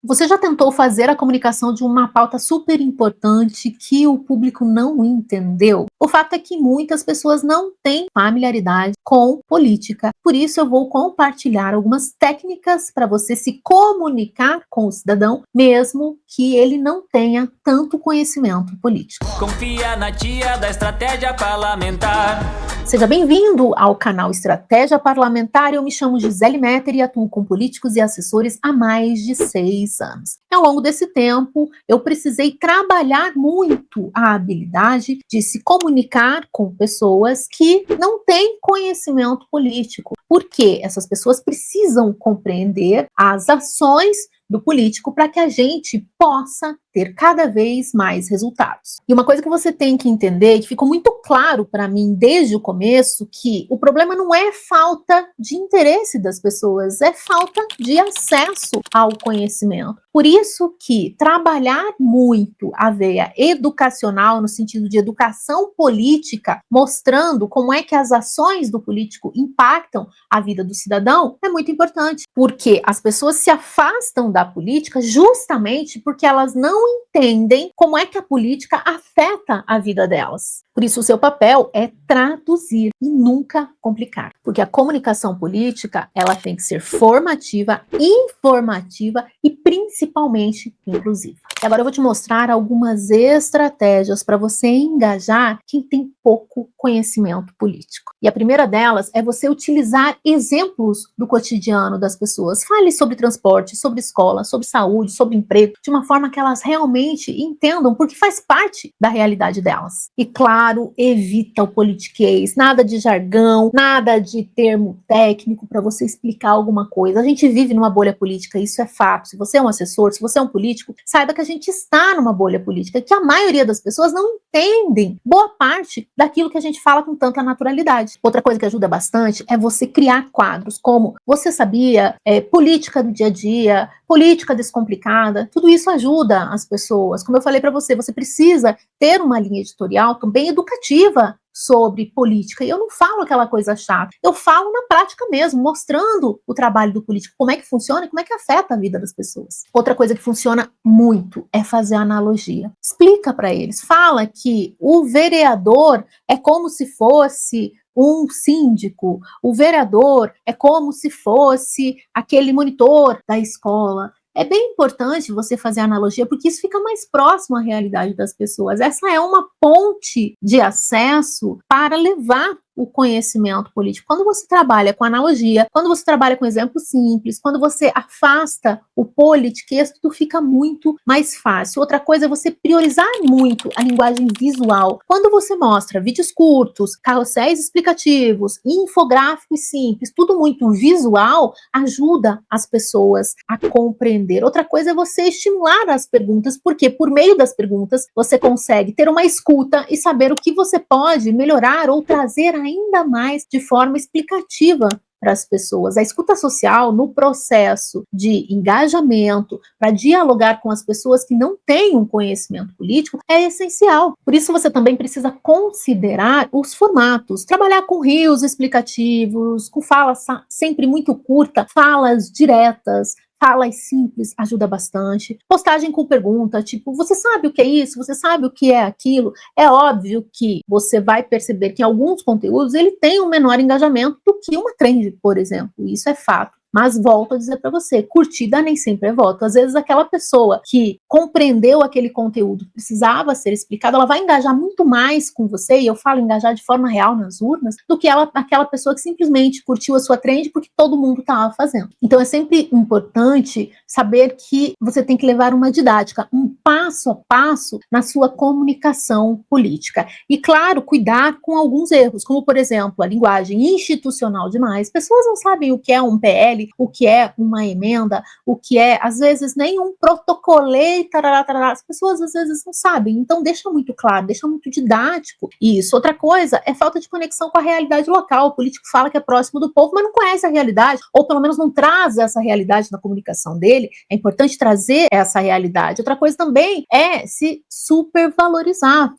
Você já tentou fazer a comunicação de uma pauta super importante que o público não entendeu? O fato é que muitas pessoas não têm familiaridade com política. Por isso, eu vou compartilhar algumas técnicas para você se comunicar com o cidadão, mesmo que ele não tenha tanto conhecimento político. Confia na tia da estratégia parlamentar. Seja bem-vindo ao canal Estratégia Parlamentar. Eu me chamo Gisele Metter e atuo com políticos e assessores há mais de 6 anos. Ao longo desse tempo, eu precisei trabalhar muito a habilidade de se comunicar com pessoas que não têm conhecimento político, porque essas pessoas precisam compreender as ações do político para que a gente possa ter cada vez mais resultados. E uma coisa que você tem que entender, que ficou muito claro para mim desde o começo, que o problema não é falta de interesse das pessoas, é falta de acesso ao conhecimento. Por isso que trabalhar muito a veia educacional, no sentido de educação política, mostrando como é que as ações do político impactam a vida do cidadão, é muito importante, porque as pessoas se afastam da política justamente porque elas não entendem como é que a política afeta a vida delas. Por isso, o seu papel é traduzir e nunca complicar, porque a comunicação política, ela tem que ser formativa, informativa e principalmente inclusiva. E agora eu vou te mostrar algumas estratégias para você engajar quem tem pouco conhecimento político. E a primeira delas é você utilizar exemplos do cotidiano das pessoas. Fale sobre transporte, sobre escola, sobre saúde, sobre emprego, de uma forma que elas realmente entendam, porque faz parte da realidade delas. E claro, evita o politiquês, nada de jargão, nada de termo técnico para você explicar alguma coisa. A gente vive numa bolha política, isso é fato. Se você é um assessor, se você é um político, saiba que a gente está numa bolha política, que a maioria das pessoas não entendem boa parte daquilo que a gente fala com tanta naturalidade. Outra coisa que ajuda bastante é você criar quadros como você sabia, política do dia a dia, política descomplicada, tudo isso ajuda as pessoas. Como eu falei para você, você precisa ter uma linha editorial também educativa sobre política. E eu não falo aquela coisa chata, eu falo na prática mesmo, mostrando o trabalho do político, como é que funciona e como é que afeta a vida das pessoas. Outra coisa que funciona muito é fazer analogia. Explica para eles, fala que o vereador é como se fosse um síndico, o vereador é como se fosse aquele monitor da escola. É bem importante você fazer analogia, porque isso fica mais próximo à realidade das pessoas. Essa é uma ponte de acesso para levar o conhecimento político. Quando você trabalha com analogia, quando você trabalha com exemplos simples, quando você afasta o politiquês, tudo fica muito mais fácil. Outra coisa é você priorizar muito a linguagem visual. Quando você mostra vídeos curtos, carrosséis explicativos, infográficos simples, tudo muito visual, ajuda as pessoas a compreender. Outra coisa é você estimular as perguntas, porque por meio das perguntas você consegue ter uma escuta e saber o que você pode melhorar ou trazer ainda mais de forma explicativa para as pessoas. A escuta social no processo de engajamento, para dialogar com as pessoas que não têm um conhecimento político, é essencial. Por isso você também precisa considerar os formatos, trabalhar com rios explicativos, com falas sempre muito curta, falas diretas, falas simples ajuda bastante. Postagem com pergunta, tipo, você sabe o que é isso? Você sabe o que é aquilo? É óbvio que você vai perceber que alguns conteúdos ele tem um menor engajamento do que uma trend, por exemplo. Isso é fato. Mas volto a dizer para você, curtida nem sempre é voto. Às vezes aquela pessoa que compreendeu aquele conteúdo, precisava ser explicado, ela vai engajar muito mais com você, e eu falo engajar de forma real nas urnas, do que aquela pessoa que simplesmente curtiu a sua trend porque todo mundo estava fazendo. Então é sempre importante saber que você tem que levar uma didática, um passo a passo na sua comunicação política. E claro, cuidar com alguns erros, como por exemplo, a linguagem institucional demais. Pessoas não sabem o que é um PL, o que é uma emenda, o que é, às vezes, nem um protocolê, tarará, tarará. As pessoas, às vezes, não sabem. Então, deixa muito claro, deixa muito didático isso. Outra coisa é falta de conexão com a realidade local. O político fala que é próximo do povo, mas não conhece a realidade, ou pelo menos não traz essa realidade na comunicação dele. É importante trazer essa realidade. Outra coisa também é se supervalorizar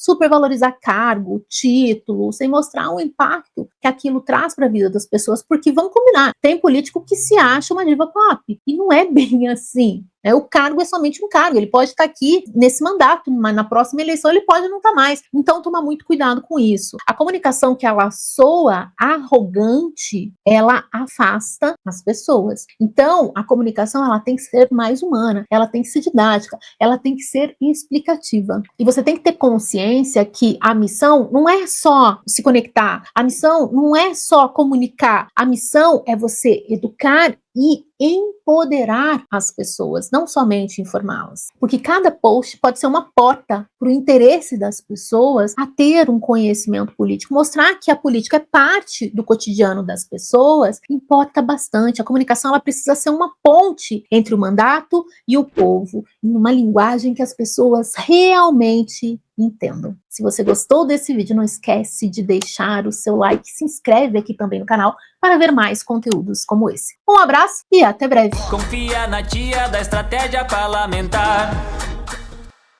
cargo, título, sem mostrar o impacto que aquilo traz para a vida das pessoas, porque vamos combinar, tem político que se acha uma diva pop, e não é bem assim. né? O cargo é somente um cargo, ele pode estar aqui nesse mandato, mas na próxima eleição ele pode não estar mais. Então, toma muito cuidado com isso. A comunicação que ela soa arrogante, ela afasta as pessoas. Então, a comunicação ela tem que ser mais humana, ela tem que ser didática, ela tem que ser explicativa. E você tem que ter consciência que a missão não é só se conectar, a missão não é só comunicar, a missão é você educar e empoderar as pessoas, não somente informá-las. Porque cada post pode ser uma porta para o interesse das pessoas a ter um conhecimento político. Mostrar que a política é parte do cotidiano das pessoas importa bastante. A comunicação ela precisa ser uma ponte entre o mandato e o povo, em uma linguagem que as pessoas realmente entendam. Se você gostou desse vídeo, não esquece de deixar o seu like, se inscreve aqui também no canal para ver mais conteúdos como esse. Um abraço e até breve. Confia na tia da estratégia parlamentar.